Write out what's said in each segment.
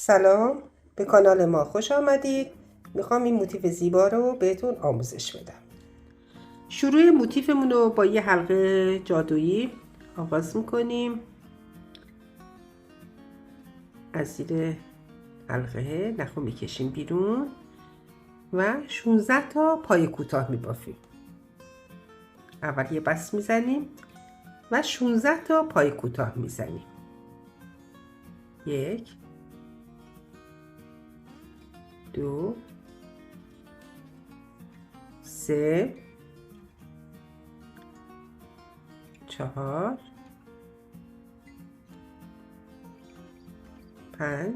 سلام، به کانال ما خوش آمدید. میخوام این موتیف زیبا رو بهتون آموزش بدم. شروع موتیفمون رو با یه حلقه جادویی آغاز میکنیم. از زیر حلقه نخو میکشیم بیرون و 16 تا پای کوتاه میبافیم. اول یه بس میزنیم و 16 تا پای کوتاه میزنیم. 1 2 3 4 5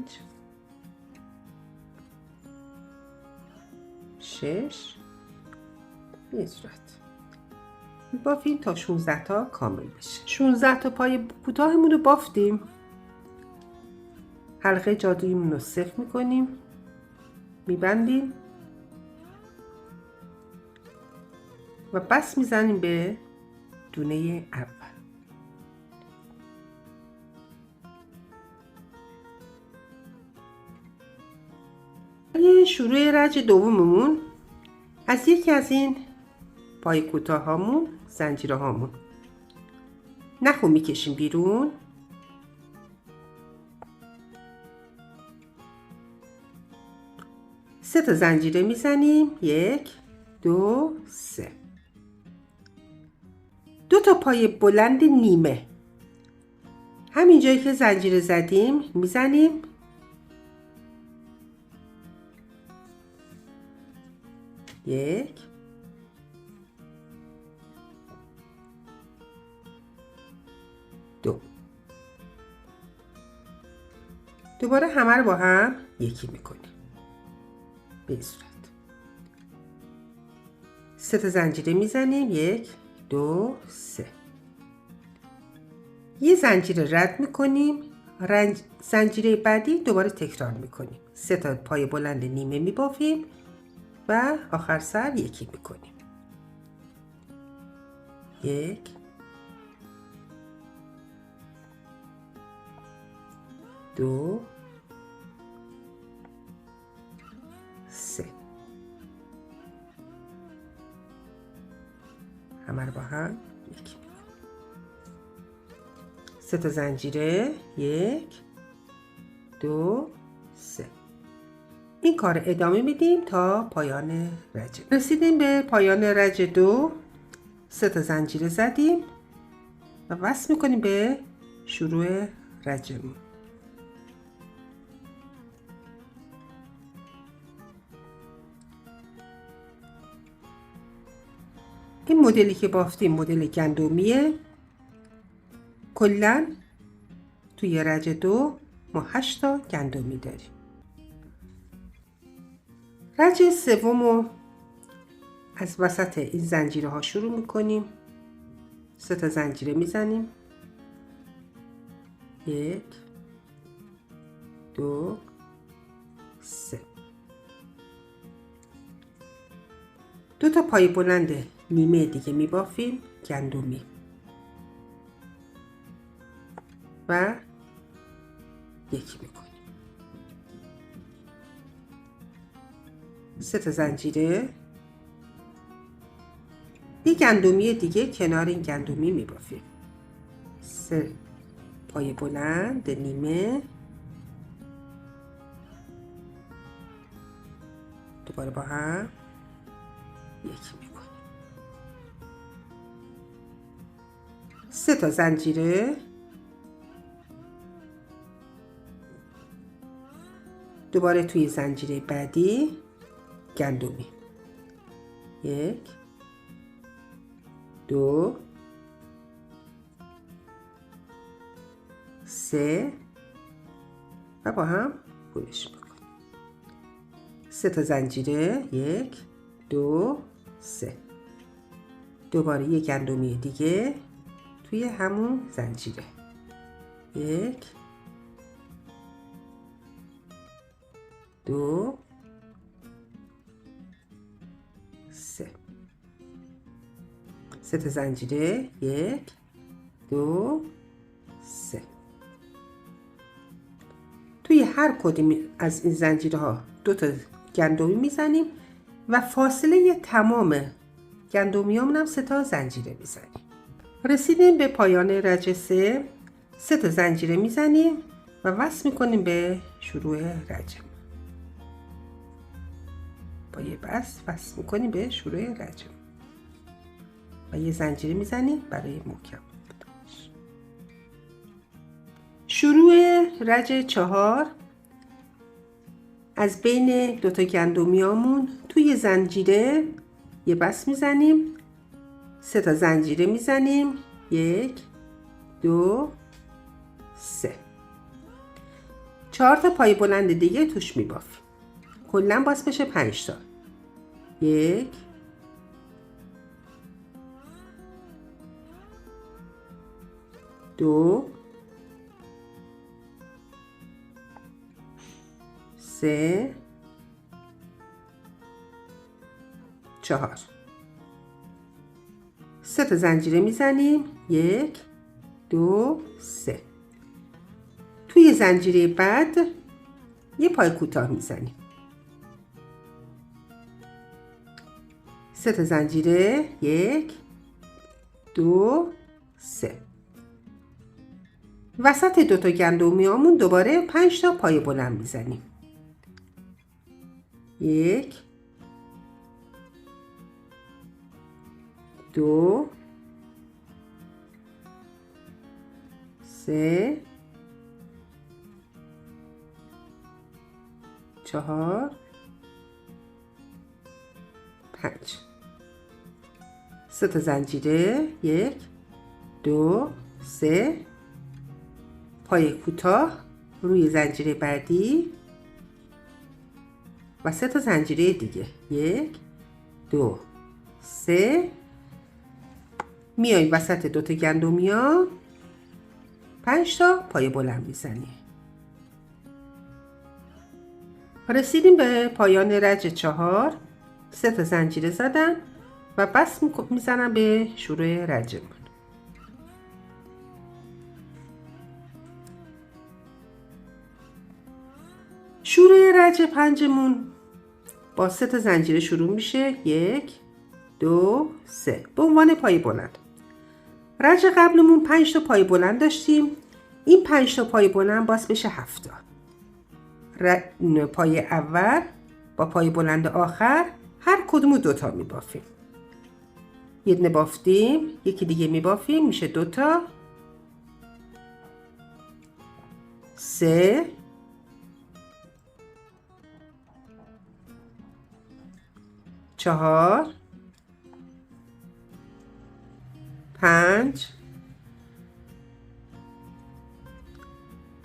6 به صورت میبافیم تا 16 تا کامل بشه. 16 تا پای کوتاهمون رو بافتیم. حلقه جادوییمون رو صفر میکنیم، میبندیم و بس میزنیم به دونه اول. شروع رج دوممون از یکی از این پای کوتاه هامون زنجیره هامون نخو میکشیم بیرون. سه تا زنجیره میزنیم. 1 2 3. 2 تا پای بلند نیمه همین جایی که زنجیره زدیم میزنیم. 1 2. دوباره همه رو با هم یکی میکنیم به این صورت. 3 تا زنجیره میزنیم. 1 2 3. یه زنجیره رد میکنیم. زنجیره بعدی دوباره تکرار میکنیم. 3 تا پای بلند نیمه میبافیم و آخر سر یکی میکنیم. 1 2 3. همه رو با هم یکی میکنیم. 3 تا زنجیره. 1 2 3. این کار ادامه میدیم تا پایان رج. رسیدیم به پایان رج 2. 3 تا زنجیره زدیم و وصل میکنیم به شروع رجمون. این مدلی که بافتیم مدل گندمیه. کلاً توی رج 2 ما 8 تا گندمی داریم. رج سومو از وسط این زنجیره ها شروع میکنیم. 3 تا زنجیره میزنیم. 1 2 3. 2 تا پای بلند نیمه دیگه میبافیم گندمی و یکی میکنیم. 3 تا زنجیره. یک گندمی دیگه کنار این گندمی میبافیم. 3 پای بلند نیمه. دوباره با هم یکی میکنیم. 3 تا زنجیره. دوباره توی زنجیره بعدی گندمی. 1 2 3 و با هم پولش میکنیم. 3 تا زنجیره. 1 2 3. دوباره یک گندمی دیگه توی همون زنجیره. 1 2 3. 3 تا زنجیره. 1 2 3. توی هر کدوم از این زنجیرها 2 تا گندمی میزنیم و فاصله تمام گندمیامون هم 3 تا زنجیره میزنیم. رسیدیم به پایان رج 3. 3 تا زنجیره میزنیم و وصل میکنیم به شروع رج. با یه بست وصل میکنیم به شروع رج و یه زنجیره میزنیم برای محکم. شروع رج 4 از بین 2 تا گندمیامون توی زنجیره یه بست میزنیم، 3 تا زنجیره میزنیم، 1 2 3. 4 تا پای بلند دیگه توش میبافیم. کلا باز بشه 5 تا. 1 2 3 4. 3 تا زنجیره میزنیم، 1 2 3. توی زنجیره بعد یه پای کوتاه میزنیم، 3 تا زنجیره، 1 2 3. وسط 2 تا گندمیامون دوباره 5 تا پای بلند میزنیم، 1 2 3 4 5. 3 تا زنجیره، 1 2 3. پای کوتاه روی زنجیره بعدی و 3 تا زنجیره دیگه، 1 2 3. میایم وسط 2 تا گندمیا 5 تا پای بلند میزنیم. رسیدیم به پایان رج 4. 3 تا زنجیره زدم و بس میزنم به شروع رجمون. شروع رج 5مون با 3 تا زنجیره شروع میشه، 1 2 3 به عنوان پای بلند. رج قبلمون 5 تا پای بلند داشتیم، این 5 تا پای بلند باز بشه 7 تا. پای اول با پای بلند آخر هر کدومو 2 تا میبافیم. یه دونه بافتیم، یکی دیگه میبافیم، میشه 2 تا، 3 4 5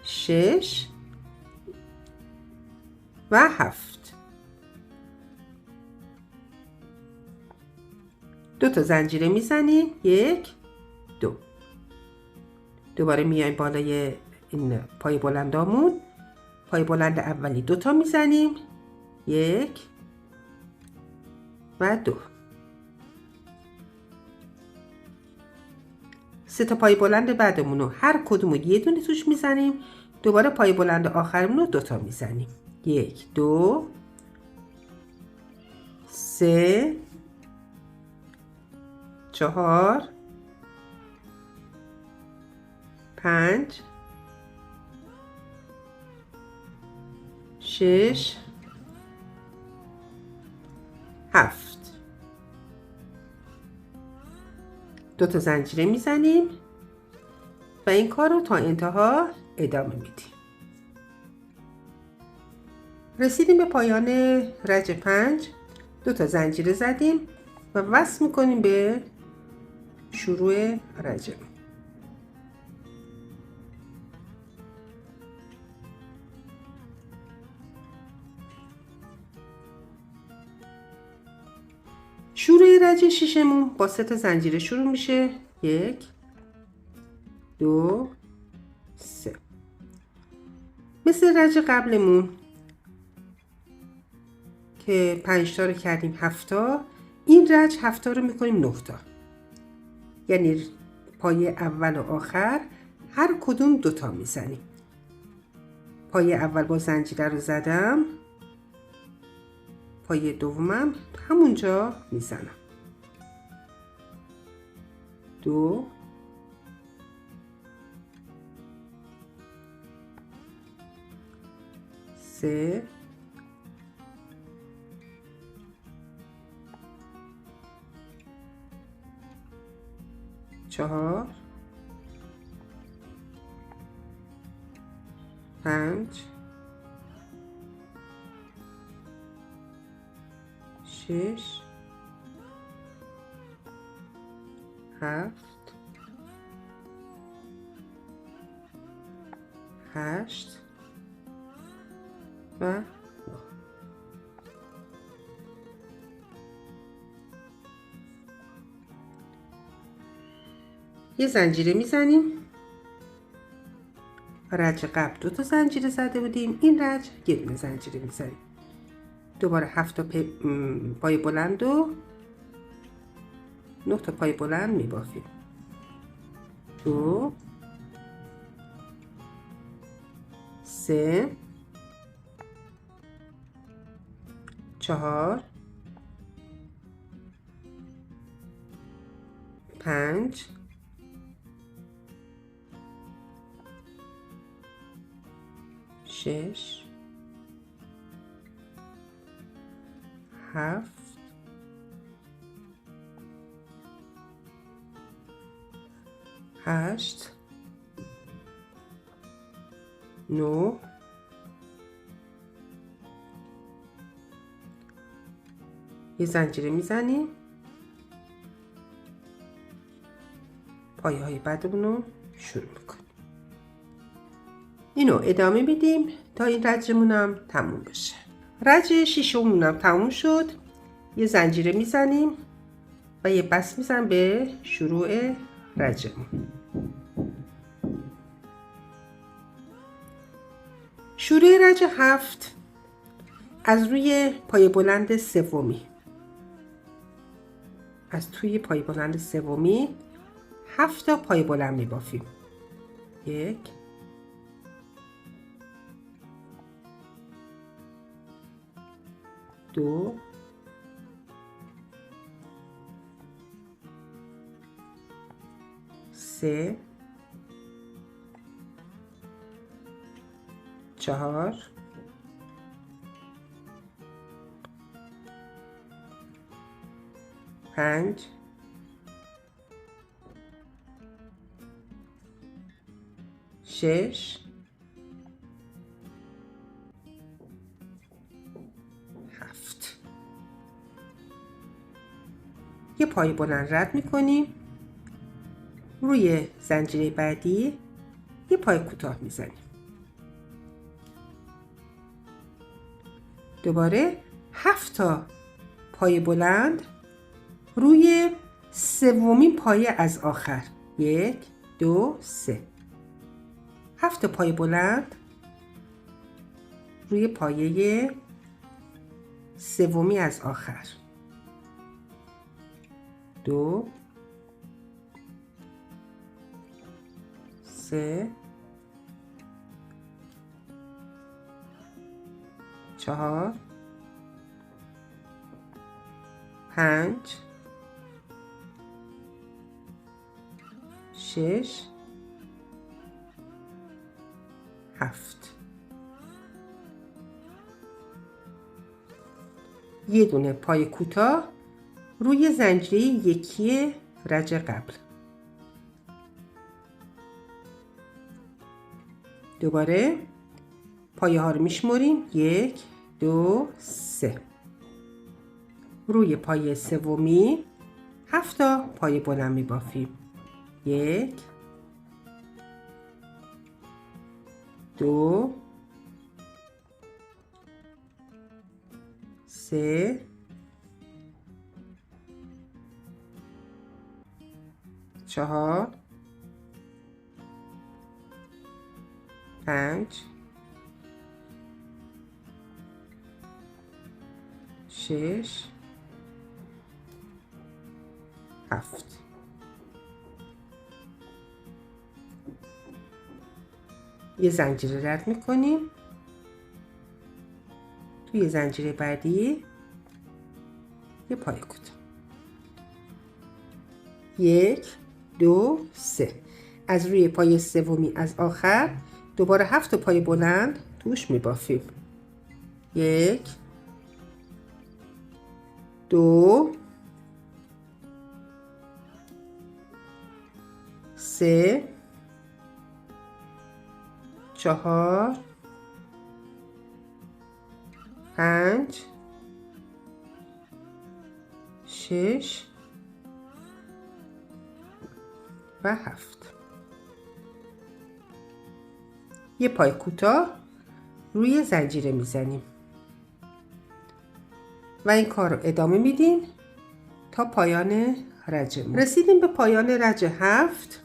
6 و 7. 2 تا زنجیره میزنیم، 1 2. دوباره میایم بالای این پای بلندامون، پای بلند اولی 2 تا میزنیم، 1 و 2. 3 تا پای بلند بعدمون رو هر کدومو یه دونه توش میزنیم، دوباره پای بلند آخرمون رو 2 تا میزنیم، 1 2 3 4 5 6 7. 2 تا زنجیره میزنیم و این کار رو تا انتها ادامه میدیم. رسیدیم به پایان رج 5. 2 تا زنجیره زدیم و وصل میکنیم به شروع رج. شروع رج 6مون با 3 تا زنجیره شروع میشه، 1 2 3. مثل رج قبلمون که 5 تا رو کردیم 7 تا، این رج 7 تا رو میکنیم 9 تا. یعنی پای اول و آخر هر کدوم 2 تا میزنیم. پای اول با زنجیره رو زدم، پای دومم همونجا میزنم. 2 3 4 5 6 7 8 و 9. یه زنجیره میزنیم. رج قبل 2 تا زنجیره زده بودیم، این رج یه دونه زنجیره میزنیم. دوباره 7 تا پای بلند و 9 تا پای بلند میبافیم. 2 3 4 5 6 7 8 9 یه زنجیره میزنیم. پایه های بعدمون رو شروع میکنیم. اینو ادامه میدیم تا این رجمون هم تموم بشه. رج شیشمون هم تموم شد. یه زنجیره میزنیم و یه بست میزنم به شروع رجمون. شروع رج 7 از روی پای بلند سومی، از توی پای بلند سومی 7 تا پای بلند میبافیم. 1 2 3 4 5 6 7. یه پای بلند رد میکنیم. روی زنجیره بعدی یه پای کوتاه میزنیم. دوباره 7 تا پای بلند روی سومین پایه از آخر. 1 2 3 7 تا پای بلند روی پایه سومی از آخر. 2 3 4 5 6 7. یه دونه پای کوتاه روی زنجیره یکی رج قبل. دوباره پایه ها رو میشماریم. 1 2 3 روی پایه سومی 7 تا پای بلند میبافیم. 1 2 3 4 5 6 7. یه زنجیره رد میکنیم. توی زنجیره بعدی یه پای کوتاه. 1 2 3. از روی پای سومی از آخر دوباره 7 پای بلند توش میبافیم. 1 2 3 4 5 6 و 7. یه پای کوتاه روی زنجیره میزنیم و این کار رو ادامه میدیم تا پایان رجمون. رسیدیم به پایان رج 7.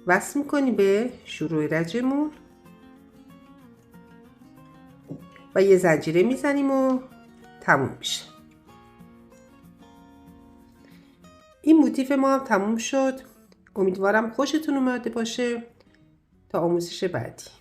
وصل میکنیم به شروع رجمون و یه زنجیره میزنیم و تموم میشه. این موتیف ما هم تموم شد. امیدوارم خوشتون اومده باشه. تا آموزش بعدی.